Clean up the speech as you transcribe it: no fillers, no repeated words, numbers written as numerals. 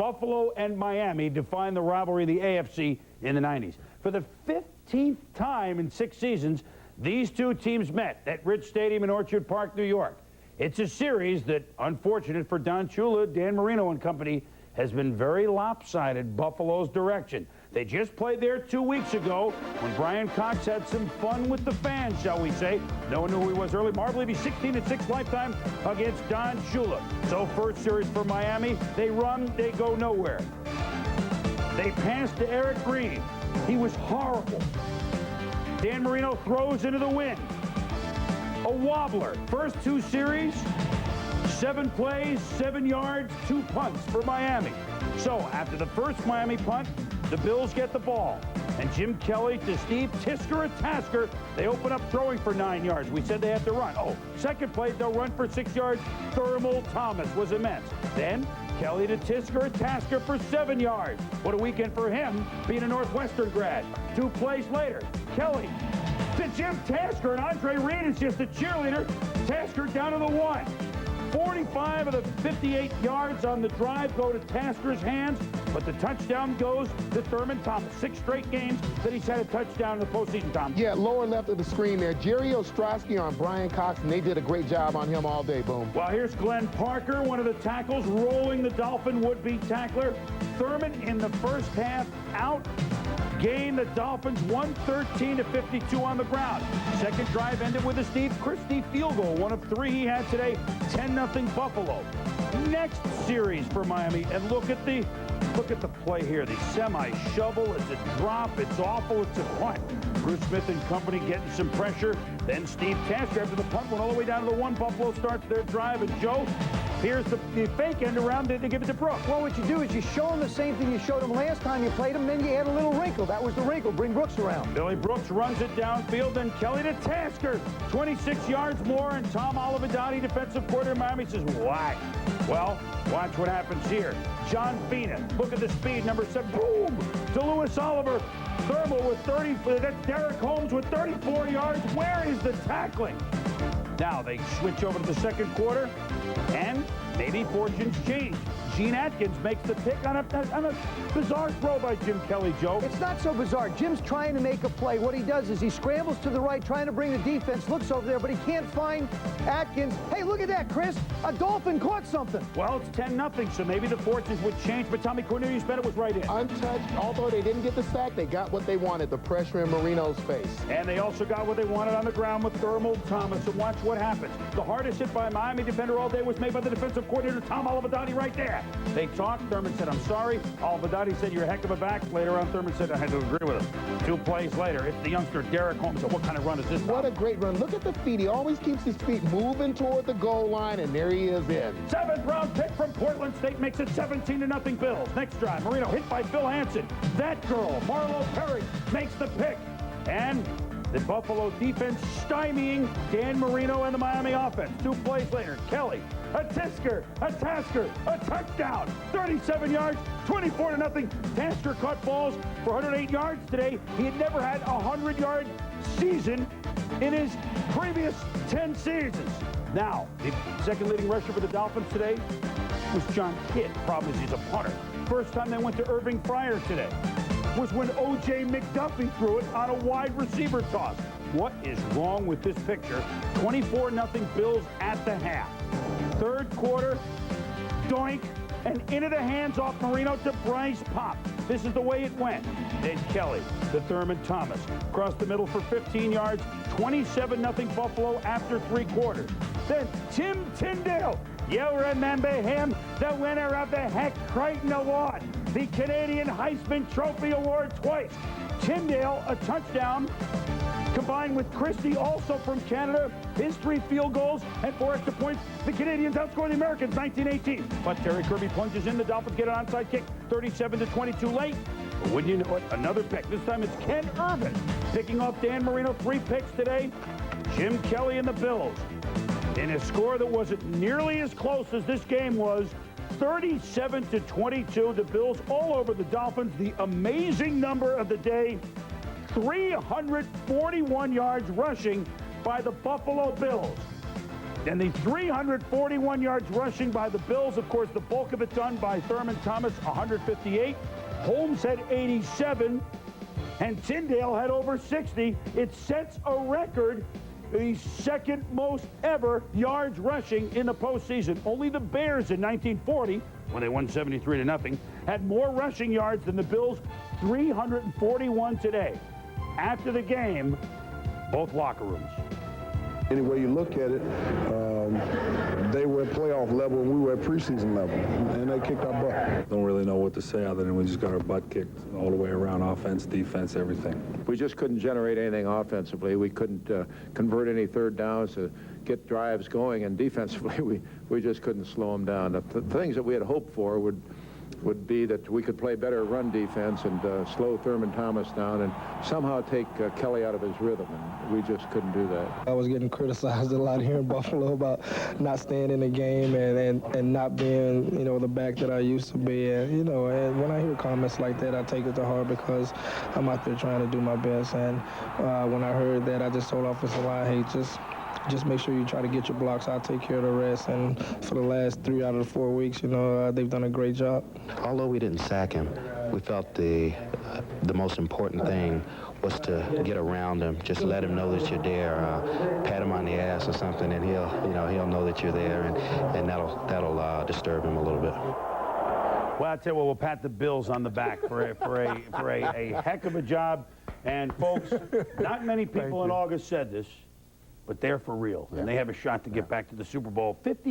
Buffalo and Miami defined the rivalry of the AFC in the 90s. For the 15th time in 6 seasons, these two teams met at Rich Stadium in Orchard Park, New York. It's a series that, unfortunate for Don Shula, Dan Marino and company, has been very lopsided Buffalo's direction. They just played there 2 weeks ago when Brian Cox had some fun with the fans, shall we say. No one knew who he was early. Marvel Levy 16-6 lifetime against Don Shula. So first series for Miami, they run, they go nowhere. They pass to Eric Green. He was horrible. Dan Marino throws into the wind. A wobbler. First 2 series, 7 plays, 7 yards, 2 punts for Miami. So after the first Miami punt, the Bills get the ball. And Jim Kelly to Steve Tisker at Tasker. They open up throwing for 9 yards. We said they had to run. Oh, second play, they'll run for 6 yards. Thurman Thomas was immense. Then Kelly to Tisker at Tasker for 7 yards. What a weekend for him, being a Northwestern grad. 2 plays later, Kelly to Jim Tasker, and Andre Reed is just a cheerleader. Tasker down to the 1. 45 of the 58 yards on the drive go to Tasker's hands, but the touchdown goes to Thurman Thomas. 6 straight games that he's had a touchdown in the postseason, Tom. Yeah, lower left of the screen there. Jerry Ostrowski on Brian Cox, and they did a great job on him all day, Boom. Well, here's Glenn Parker, one of the tackles, rolling the Dolphin would-be tackler. Thurman in the first half out. Gained the Dolphins 113-52 on the ground. Second drive ended with a Steve Christie field goal, one of 3 he had today. 10-0 Buffalo. Next series for Miami, and look at the play here. The semi-shovel, it's a drop, it's awful, it's a punt. Bruce Smith and company getting some pressure. Then Steve Tasker after the punt went all the way down to the 1. Buffalo starts their drive, and Joe, here's the fake end around to give it to Brooks. Well, what you do is you show them the same thing you showed them last time you played them, then you add a little wrinkle. That was the wrinkle. Bring Brooks around. Billy Brooks runs it downfield, then Kelly to Tasker. 26 yards more, and Tom Olivadotti, defensive coordinator of Miami, says, why? Well, watch what happens here. John Fina, look at the speed, number 7, boom, to Lewis Oliver. Thurman with 30, that's Derek Holmes with 34 yards. Where is the tackling? Now they switch over to the second quarter, and maybe fortunes change. Gene Atkins makes the pick on a bizarre throw by Jim Kelly, Joe. It's not so bizarre. Jim's trying to make a play. What he does is he scrambles to the right, trying to bring the defense, looks over there, but he can't find Atkins. Hey, look at that, Chris. A Dolphin caught something. Well, it's 10-0, so maybe the fortunes would change, but Tommy Cornelius Bennett was right in. Untouched, although they didn't get the sack, they got what they wanted, the pressure in Marino's face. And they also got what they wanted on the ground with Thurman Thomas, and watch what happens. The hardest hit by a Miami defender all day was made by the defensive coordinator, Tom Olivadotti, right there. They talked. Thurman said, I'm sorry. Olivadotti said, you're a heck of a back. Later on, Thurman said, I had to agree with him. 2 plays later, it's the youngster Derek Holmes. So what kind of run is this? What a great run. Look at the feet. He always keeps his feet moving toward the goal line, and there he is in. 7th round pick from Portland State makes it 17-0 Bills. Next drive, Marino hit by Phil Hansen. That girl, Marlo Perry, makes the pick. And the Buffalo defense stymieing Dan Marino and the Miami offense. 2 plays later, Kelly, a Tasker, a touchdown, 37 yards, 24-0. Tasker caught balls for 108 yards today. He had never had a 100-yard season in his previous 10 seasons. Now, the second leading rusher for the Dolphins today was John Kidd. Problem is he's a punter. First time they went to Irving Fryer today was when O.J. McDuffie threw it on a wide receiver toss. What is wrong with this picture? 24-0 Bills at the half. Third quarter, doink, and into the hands off Marino to Bryce Pop. This is the way it went. Then Kelly to Thurman Thomas. Across the middle for 15 yards, 27-0 Buffalo after 3 quarters. Then Tim Tyndale. You remember him, the winner of the Heck Crichton Award, the Canadian Heisman Trophy Award twice. Tyndale, a touchdown, combined with Christie, also from Canada, his 3 field goals and 4 extra points. The Canadians outscore the Americans 19-18. But Terry Kirby plunges in. The Dolphins get an onside kick, 37-22 late. But wouldn't you know it, another pick. This time it's Ken Irvin picking off Dan Marino. 3 picks today. Jim Kelly and the Bills in a score that wasn't nearly as close as this game was. 37-22. The Bills all over the Dolphins. The amazing number of the day, 341 yards rushing by the Buffalo Bills. And the 341 yards rushing by the Bills, of course, the bulk of it done by Thurman Thomas, 158. Holmes had 87, and Tyndale had over 60. It sets a record, the second most ever yards rushing in the postseason. Only the Bears in 1940, when they won 73-0, had more rushing yards than the Bills, 341 today. After the game, both locker rooms. Any way you look at it, they were at playoff level and we were at preseason level, and they kicked our butt. Don't really know what to say other than we just got our butt kicked all the way around, offense, defense, everything. We just couldn't generate anything offensively. We couldn't convert any third downs to get drives going, and defensively we just couldn't slow them down. The things that we had hoped for would be that we could play better run defense and slow Thurman Thomas down and somehow take Kelly out of his rhythm, and we just couldn't do that. I was getting criticized a lot here in Buffalo about not staying in the game and not being, you know, the back that I used to be. And, you know, and when I hear comments like that, I take it to heart because I'm out there trying to do my best. And when I heard that, I just told offensive line, hey, just make sure you try to get your blocks. I'll take care of the rest. And for the last 3 out of the 4 weeks, you know, they've done a great job. Although we didn't sack him, we felt the most important thing was to get around him. Just let him know that you're there. Pat him on the ass or something, and he'll know that you're there, and that'll disturb him a little bit. Well, I tell you what, we'll pat the Bills on the back for a heck of a job. And folks, not many people in August said this, but they're for real, and they have a shot to get back to the Super Bowl. 50